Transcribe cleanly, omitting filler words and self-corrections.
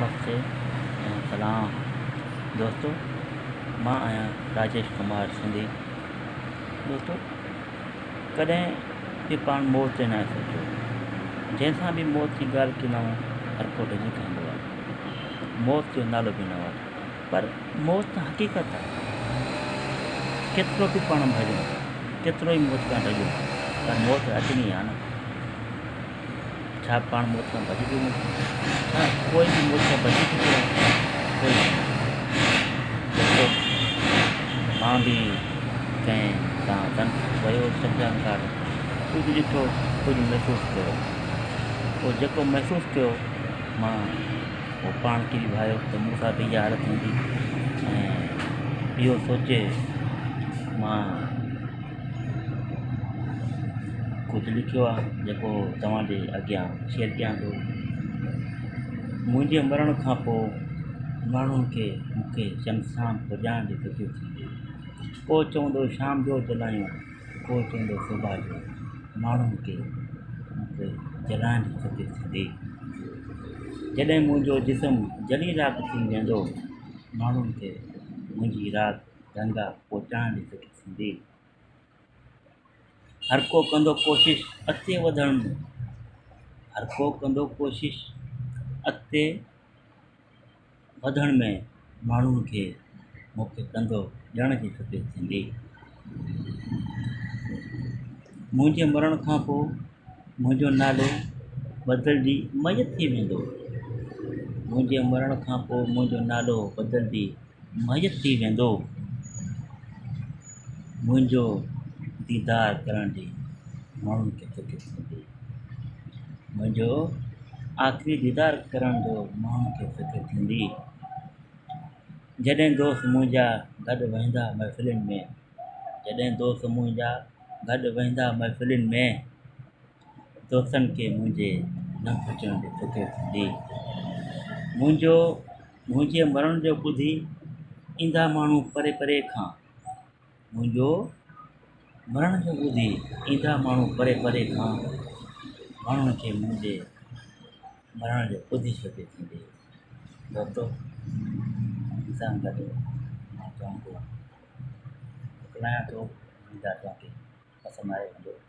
नमस्ते सलाम दोस्तों, मां आहियां राजेश कुमार सिंधी। दोस्तों, कॾहिं बि पाण मौत ते न सोचो। जंहिंसां बि मौत जी ॻाल्हि कंदा हर को ॾिनी खाईंदो आहे। मौत जो नालो बि न वठो, पर मौत त हक़ीक़त आहे। केतिरो बि पाण भॼूं, केतिरो ई मौत खां डॼूं, पर मौत अचणी आहे न। छा पाण मौत खां बचिजूं? छा कोई भी मौत खां बची चुको आहे? कोई दोस्तों, मां भी कंहिं सां तन वियो शमशानघाट, कुझु ॾिठो, कुझु महसूसु कयो। पोइ जेको महसूसु कयो, मां उहो पाण खे बि भायो त मूंसां बि इहा हालत हूंदी। ऐं इहो सोचे मां कुझु लिखियो आहे, जेको तव्हांजे अॻियां शेयर कयां थो। मुंहिंजे मरण खां पोइ माण्हुनि खे मूंखे शमशान पुॼाइण जी फिक्र थींदी। को चवंदो शाम जो जलायूं, को चवंदो सुबुह जो। माण्हुनि खे मूंखे जलाइण जी फिक्र थींदी। जॾहिं मुंहिंजो जिस्म जली राख थी वेंदो, माण्हुनि खे मुंहिंजी राख गंगा पहुचाइण जी फिक्र थींदी। हर को कंदो कोशिश अॻिते वधण में, हर को कंदो कोशिश अॻिते वधण में, माण्हुनि खे मूंखे कंदो ॾियण जी फिक्र थींदी। मुंहिंजे मरण खां पोइ मुंहिंजो नालो बदिलजी मयत थी वेंदो। मुंहिंजे मरण खां पोइ मुंहिंजो नालो बदिलजी मयत थी वेंदो। मुंहिंजो दीदार करण जी माण्हुनि खे फिक्र थींदी। मुंहिंजो आख़िरी दीदार करण जो माण्हुनि खे फिक्र थींदी। जॾहिं दोस्त मुंहिंजा गॾु वेंदा महफ़िलुनि में, जॾहिं दोस्त मुंहिंजा गॾु वेंदा महफ़िलुनि में, दोस्तनि खे मुंहिंजे न पहुचण जी फिक्र थींदी। मुंहिंजे मरण जो ॿुधी ईंदा माण्हू परे परे खां। मुंहिंजो मरण जो ॿुधी ईंदा माण्हू परे परे खां। माण्हुनि खे मुंहिंजे मरण जो ॿुधी फिक्र थींदी। दोस्तों, सां गॾु मां चवंदो मोकिलायां थो, उमेद आहे तव्हांखे पसंदि आयो हूंदो।